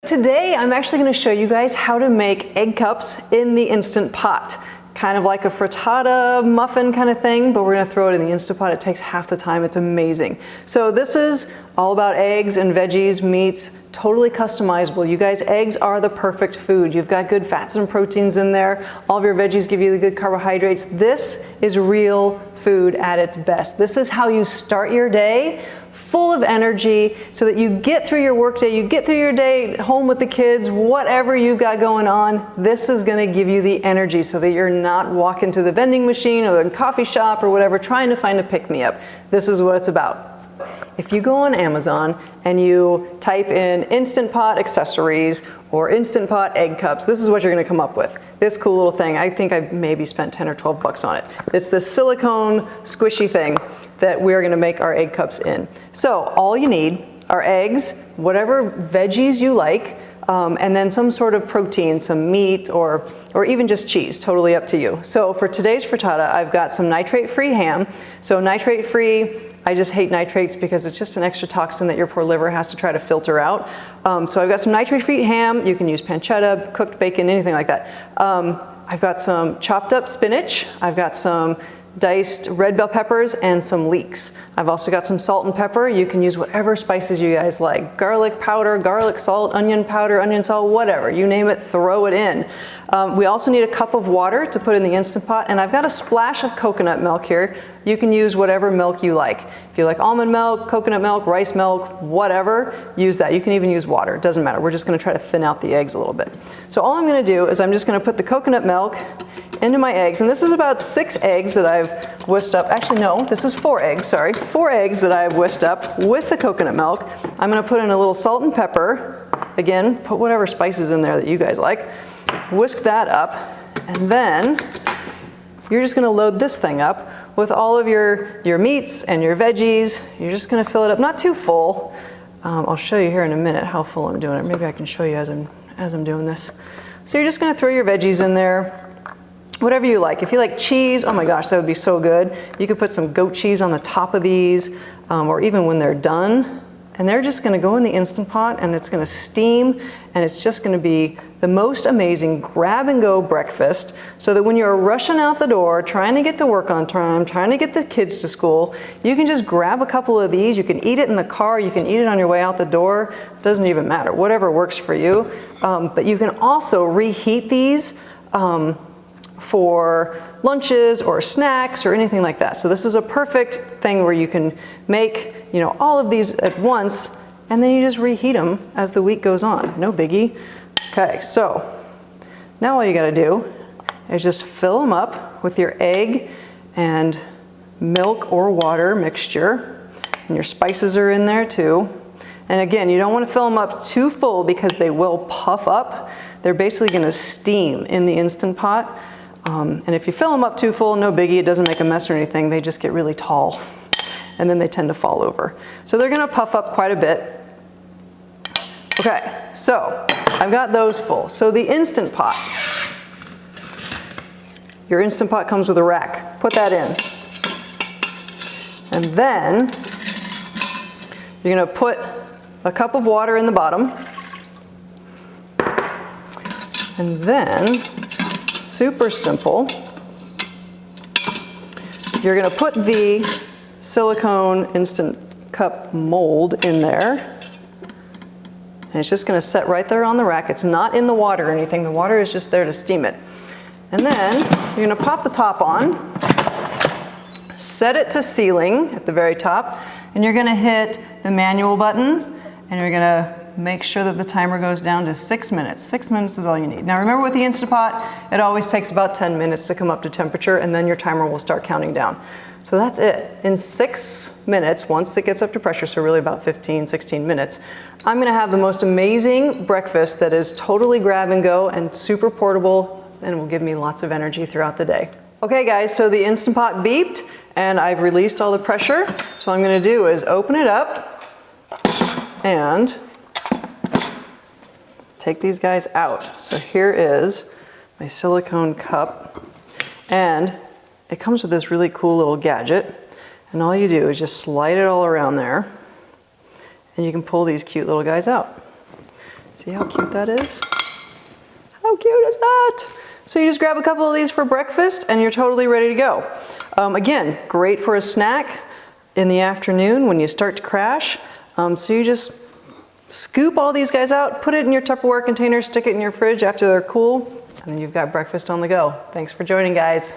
Today I'm actually going to show you guys how to make egg cups in the Instant Pot. Kind of like a frittata muffin kind of thing, but we're going to throw it in the Instant Pot. It takes half the time. It's amazing. So this is all about eggs and veggies, meats, totally customizable. You guys, eggs are the perfect food. You've got good fats and proteins in there. All of your veggies give you the good carbohydrates. This is real food at its best. This is how you start your day, full of energy, so that you get through your workday, you get through your day at home with the kids, whatever you've got going on. This is going to give you the energy so that you're not walking to the vending machine or the coffee shop or whatever trying to find a pick-me-up. This is what it's about. If you go on Amazon and you type in Instant Pot accessories or Instant Pot egg cups, this is what you're going to come up with. This cool little thing. I think I maybe spent 10 or 12 bucks on it. It's this silicone squishy thing that we're going to make our egg cups in. So all you need are eggs, whatever veggies you like, and then some sort of protein, some meat, or even just cheese, totally up to you. So for today's frittata, I've got some nitrate-free ham. So nitrate-free, I just hate nitrates because it's just an extra toxin that your poor liver has to try to filter out. So I've got some nitrate-free ham. You can use pancetta, cooked bacon, anything like that. I've got some chopped up spinach. I've got some diced red bell peppers and some leeks. I've also got some salt and pepper. You can use whatever spices you guys like. Garlic powder, garlic salt, onion powder, onion salt, whatever. You name it, throw it in. We also need a cup of water to put in the Instant Pot, and I've got a splash of coconut milk here. You can use whatever milk you like. If you like almond milk, coconut milk, rice milk, whatever, use that. You can even use water, it doesn't matter. We're just gonna try to thin out the eggs a little bit. So all I'm gonna do is I'm just gonna put the coconut milk into my eggs, and this is about 6 eggs that I've whisked up. Actually, no, this is 4 eggs, sorry. 4 eggs that I've whisked up with the coconut milk. I'm gonna put in a little salt and pepper. Again, put whatever spices in there that you guys like. Whisk that up, and then you're just gonna load this thing up with all of your meats and your veggies. You're just gonna fill it up, not too full. I'll show you here in a minute how full I'm doing it. Maybe I can show you as I'm doing this. So you're just gonna throw your veggies in there. Whatever you like. If you like cheese, oh my gosh, that would be so good. You could put some goat cheese on the top of these, or even when they're done. And they're just gonna go in the Instant Pot, and it's gonna steam, and it's just gonna be the most amazing grab and go breakfast, so that when you're rushing out the door, trying to get to work on time, trying to get the kids to school, you can just grab a couple of these. You can eat it in the car, you can eat it on your way out the door, doesn't even matter, whatever works for you. But you can also reheat these for lunches or snacks or anything like that. So this is a perfect thing where you can make, you know, all of these at once, and then you just reheat them as the week goes on. No biggie. Okay, so now all you gotta do is just fill them up with your egg and milk or water mixture, and your spices are in there too. And again, you don't want to fill them up too full because they will puff up. They're basically gonna steam in the Instant Pot. And if you fill them up too full, no biggie, it doesn't make a mess or anything, they just get really tall, and then they tend to fall over. So they're gonna puff up quite a bit. Okay, so I've got those full. So the Instant Pot, your Instant Pot comes with a rack. Put that in. And then you're gonna put a cup of water in the bottom. And then, super simple, you're gonna put the silicone Instant Cup mold in there. And it's just gonna set right there on the rack. It's not in the water or anything. The water is just there to steam it. And then you're gonna pop the top on, set it to ceiling at the very top, and you're gonna hit the manual button, and you're gonna make sure that the timer goes down to 6 minutes. 6 minutes is all you need. Now remember, with the Instant Pot, it always takes about 10 minutes to come up to temperature, and then your timer will start counting down. So that's it. In 6 minutes, once it gets up to pressure, so really about 15, 16 minutes, I'm gonna have the most amazing breakfast that is totally grab and go and super portable, and will give me lots of energy throughout the day. Okay guys, so the Instant Pot beeped, and I've released all the pressure. So what I'm gonna do is open it up and take these guys out. So here is my silicone cup, and it comes with this really cool little gadget, and all you do is just slide it all around there, and you can pull these cute little guys out. See how cute that is? How cute is that? So you just grab a couple of these for breakfast and you're totally ready to go. Again, great for a snack in the afternoon when you start to crash. So you just scoop all these guys out, put it in your Tupperware container, stick it in your fridge after they're cool, and then you've got breakfast on the go. Thanks for joining, guys.